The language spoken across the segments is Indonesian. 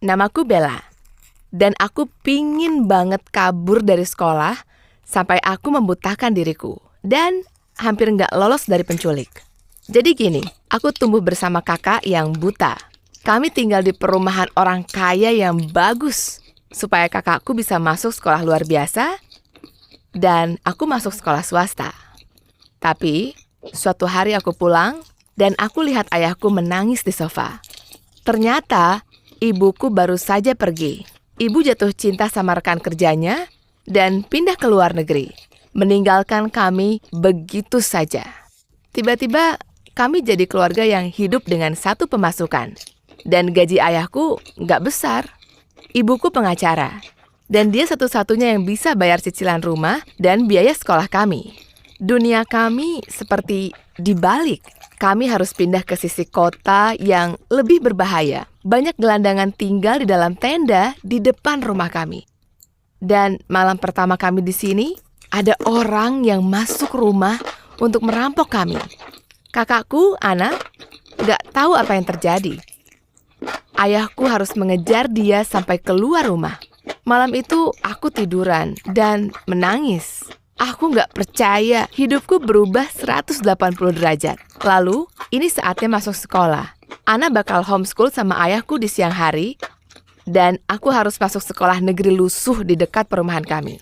Namaku Bella. Dan aku pingin banget kabur dari sekolah sampai aku membutakan diriku. Dan hampir nggak lolos dari penculik. Jadi gini, aku tumbuh bersama kakak yang buta. Kami tinggal di perumahan orang kaya yang bagus. Supaya kakakku bisa masuk sekolah luar biasa. Dan aku masuk sekolah swasta. Tapi, suatu hari aku pulang dan aku lihat ayahku menangis di sofa. Ternyata, ibuku baru saja pergi. Ibu jatuh cinta sama rekan kerjanya dan pindah ke luar negeri, meninggalkan kami begitu saja. Tiba-tiba, kami jadi keluarga yang hidup dengan satu pemasukan. Dan gaji ayahku nggak besar. Ibuku pengacara, dan dia satu-satunya yang bisa bayar cicilan rumah dan biaya sekolah kami. Dunia kami seperti dibalik. Kami harus pindah ke sisi kota yang lebih berbahaya. Banyak gelandangan tinggal di dalam tenda di depan rumah kami. Dan malam pertama kami di sini, ada orang yang masuk rumah untuk merampok kami. Kakakku, Ana, nggak tahu apa yang terjadi. Ayahku harus mengejar dia sampai keluar rumah. Malam itu aku tiduran dan menangis. Aku nggak percaya hidupku berubah 180 derajat. Lalu, ini saatnya masuk sekolah. Ana bakal homeschool sama ayahku di siang hari, dan aku harus masuk sekolah negeri lusuh di dekat perumahan kami.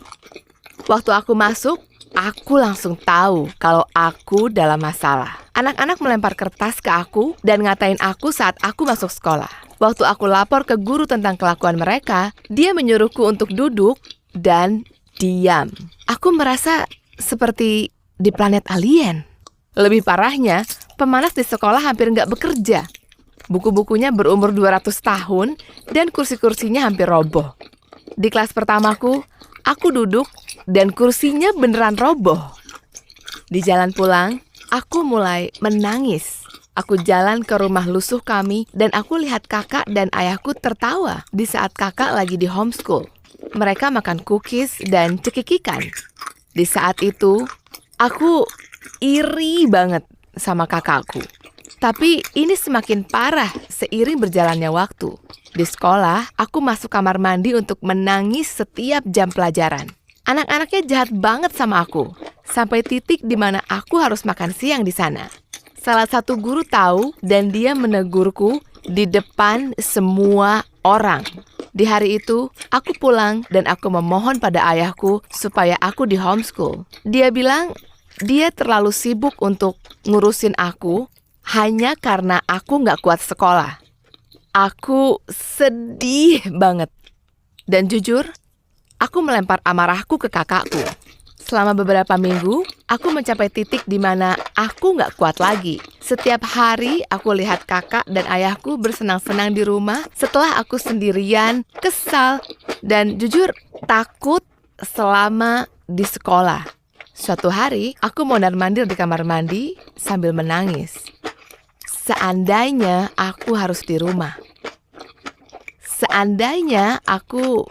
Waktu aku masuk, aku langsung tahu kalau aku dalam masalah. Anak-anak melempar kertas ke aku dan ngatain aku saat aku masuk sekolah. Waktu aku lapor ke guru tentang kelakuan mereka, dia menyuruhku untuk duduk dan diam. Aku merasa seperti di planet alien. Lebih parahnya, pemanas di sekolah hampir nggak bekerja. Buku-bukunya berumur 200 tahun dan kursi-kursinya hampir roboh. Di kelas pertamaku, aku duduk dan kursinya beneran roboh. Di jalan pulang, aku mulai menangis. Aku jalan ke rumah lusuh kami dan aku lihat kakak dan ayahku tertawa di saat kakak lagi di homeschool. Mereka makan cookies dan cekikikan. Di saat itu, aku iri banget sama kakakku. Tapi ini semakin parah seiring berjalannya waktu. Di sekolah, aku masuk kamar mandi untuk menangis setiap jam pelajaran. Anak-anaknya jahat banget sama aku, sampai titik di mana aku harus makan siang di sana. Salah satu guru tahu dan dia menegurku di depan semua orang. Di hari itu, aku pulang dan aku memohon pada ayahku supaya aku di homeschool. Dia bilang dia terlalu sibuk untuk ngurusin aku hanya karena aku nggak kuat sekolah. Aku sedih banget. Dan jujur, aku melempar amarahku ke kakakku. Selama beberapa minggu, aku mencapai titik di mana aku nggak kuat lagi. Setiap hari, aku lihat kakak dan ayahku bersenang-senang di rumah setelah aku sendirian, kesal, dan jujur takut selama di sekolah. Suatu hari, aku mondar-mandir di kamar mandi sambil menangis. Seandainya aku harus di rumah. Seandainya aku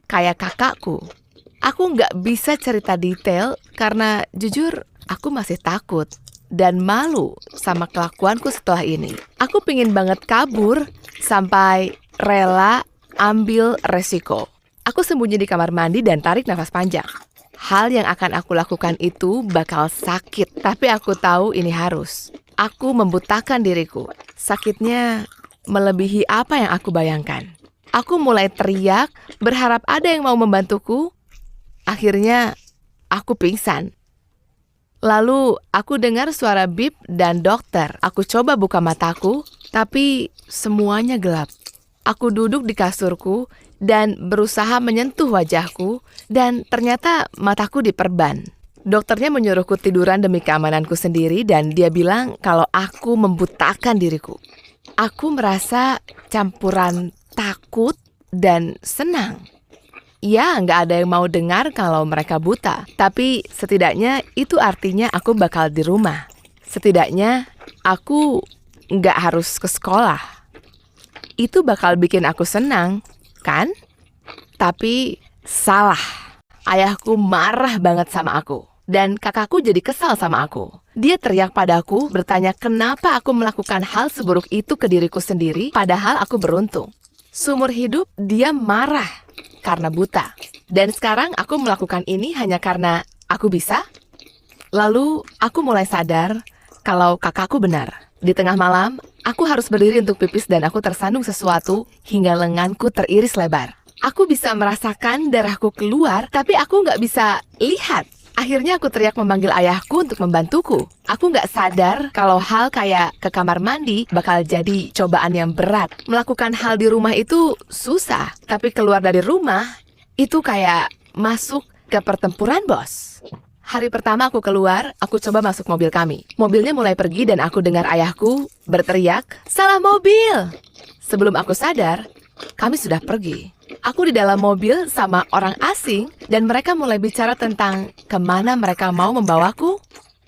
kayak kakakku. Aku nggak bisa cerita detail karena jujur aku masih takut dan malu sama kelakuanku setelah ini. Aku pingin banget kabur sampai rela ambil resiko. Aku sembunyi di kamar mandi dan tarik nafas panjang. Hal yang akan aku lakukan itu bakal sakit, tapi aku tahu ini harus. Aku membutakan diriku. Sakitnya melebihi apa yang aku bayangkan. Aku mulai teriak, berharap ada yang mau membantuku. Akhirnya, aku pingsan. Lalu, aku dengar suara bip dan dokter. Aku coba buka mataku, tapi semuanya gelap. Aku duduk di kasurku dan berusaha menyentuh wajahku, dan ternyata mataku diperban. Dokternya menyuruhku tiduran demi keamananku sendiri, dan dia bilang kalau aku membutakan diriku. Aku merasa campuran takut dan senang. Ya, nggak ada yang mau dengar kalau mereka buta. Tapi setidaknya itu artinya aku bakal di rumah. Setidaknya aku nggak harus ke sekolah. Itu bakal bikin aku senang, kan? Tapi salah. Ayahku marah banget sama aku. Dan kakakku jadi kesal sama aku. Dia teriak padaku, bertanya kenapa aku melakukan hal seburuk itu ke diriku sendiri, padahal aku beruntung. Seumur hidup dia marah karena buta. Dan sekarang aku melakukan ini hanya karena aku bisa. Lalu aku mulai sadar kalau kakakku benar. Di tengah malam, aku harus berdiri untuk pipis dan aku tersandung sesuatu hingga lenganku teriris lebar. Aku bisa merasakan darahku keluar, tapi aku nggak bisa lihat. Akhirnya aku teriak memanggil ayahku untuk membantuku. Aku nggak sadar kalau hal kayak ke kamar mandi bakal jadi cobaan yang berat. Melakukan hal di rumah itu susah, tapi keluar dari rumah itu kayak masuk ke pertempuran, bos. Hari pertama aku keluar, aku coba masuk mobil kami. Mobilnya mulai pergi dan aku dengar ayahku berteriak, "Salah mobil!" Sebelum aku sadar, kami sudah pergi. Aku di dalam mobil sama orang asing dan mereka mulai bicara tentang kemana mereka mau membawaku.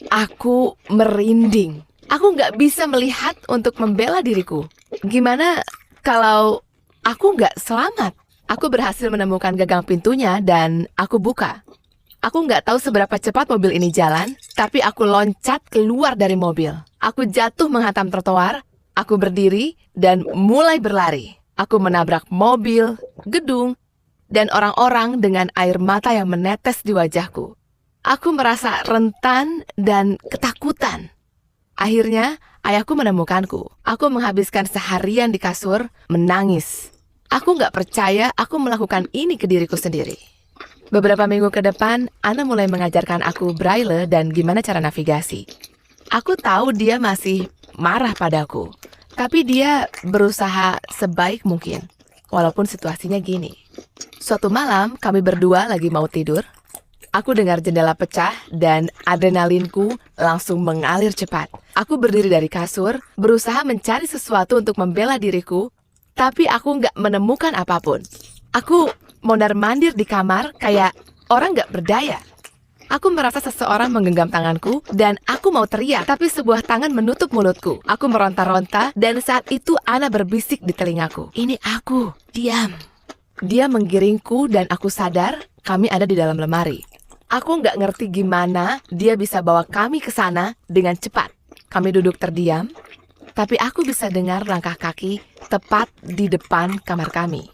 Aku merinding. Aku nggak bisa melihat untuk membela diriku. Gimana kalau aku nggak selamat? Aku berhasil menemukan gagang pintunya dan aku buka. Aku nggak tahu seberapa cepat mobil ini jalan, tapi aku loncat keluar dari mobil. Aku jatuh menghantam trotoar, aku berdiri dan mulai berlari. Aku menabrak mobil, gedung, dan orang-orang dengan air mata yang menetes di wajahku. Aku merasa rentan dan ketakutan. Akhirnya, ayahku menemukanku. Aku menghabiskan seharian di kasur, menangis. Aku nggak percaya aku melakukan ini ke diriku sendiri. Beberapa minggu ke depan, Anna mulai mengajarkan aku braille dan gimana cara navigasi. Aku tahu dia masih marah padaku, tapi dia berusaha sebaik mungkin, walaupun situasinya gini. Suatu malam, kami berdua lagi mau tidur. Aku dengar jendela pecah dan adrenalinku langsung mengalir cepat. Aku berdiri dari kasur, berusaha mencari sesuatu untuk membela diriku, tapi aku nggak menemukan apapun. Aku mondar-mandir di kamar kayak orang nggak berdaya. Aku merasa seseorang menggenggam tanganku dan aku mau teriak, tapi sebuah tangan menutup mulutku. Aku meronta-ronta dan saat itu Anna berbisik di telingaku. "Ini aku, diam." Dia menggiringku dan aku sadar kami ada di dalam lemari. Aku nggak ngerti gimana dia bisa bawa kami ke sana dengan cepat. Kami duduk terdiam, tapi aku bisa dengar langkah kaki tepat di depan kamar kami.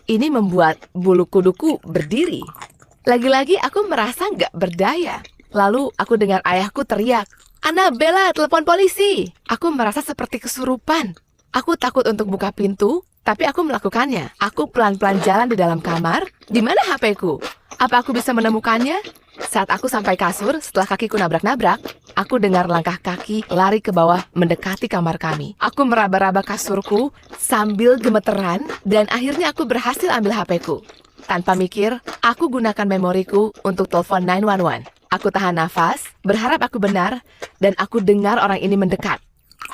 Ini membuat bulu kuduku berdiri. Lagi-lagi aku merasa nggak berdaya. Lalu aku dengar ayahku teriak, "Anna, Bella, telepon polisi." Aku merasa seperti kesurupan. Aku takut untuk buka pintu, tapi aku melakukannya. Aku pelan-pelan jalan di dalam kamar. Di mana HP-ku? Apa aku bisa menemukannya? Saat aku sampai kasur, setelah kakiku nabrak-nabrak, aku dengar langkah kaki lari ke bawah mendekati kamar kami. Aku meraba-raba kasurku sambil gemeteran dan akhirnya aku berhasil ambil HP-ku. Tanpa mikir, aku gunakan memoriku untuk telepon 911. Aku tahan nafas, berharap aku benar, dan aku dengar orang ini mendekat.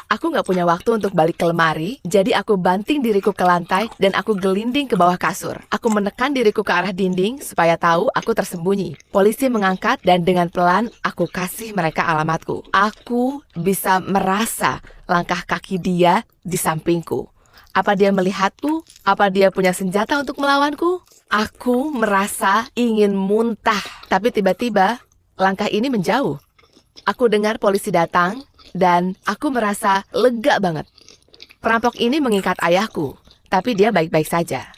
Aku nggak punya waktu untuk balik ke lemari, jadi aku banting diriku ke lantai dan aku gelinding ke bawah kasur. Aku menekan diriku ke arah dinding supaya tahu aku tersembunyi. Polisi mengangkat dan dengan pelan aku kasih mereka alamatku. Aku bisa merasa langkah kaki dia di sampingku. Apa dia melihatku? Apa dia punya senjata untuk melawanku? Aku merasa ingin muntah, tapi tiba-tiba langkah ini menjauh. Aku dengar polisi datang dan aku merasa lega banget. Perampok ini mengikat ayahku, tapi dia baik-baik saja.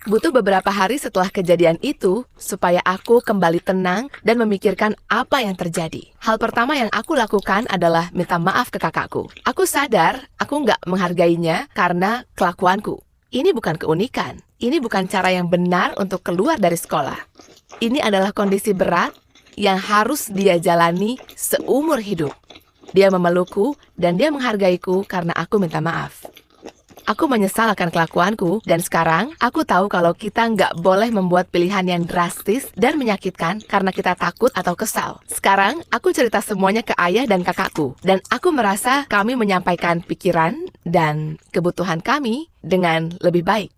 Butuh beberapa hari setelah kejadian itu supaya aku kembali tenang dan memikirkan apa yang terjadi. Hal pertama yang aku lakukan adalah minta maaf ke kakakku. Aku sadar aku nggak menghargainya karena kelakuanku. Ini bukan keunikan. Ini bukan cara yang benar untuk keluar dari sekolah. Ini adalah kondisi berat yang harus dia jalani seumur hidup. Dia memelukku dan dia menghargaiku karena aku minta maaf. Aku menyesal akan kelakuanku dan sekarang aku tahu kalau kita nggak boleh membuat pilihan yang drastis dan menyakitkan karena kita takut atau kesal. Sekarang aku cerita semuanya ke ayah dan kakakku dan aku merasa kami menyampaikan pikiran dan kebutuhan kami dengan lebih baik.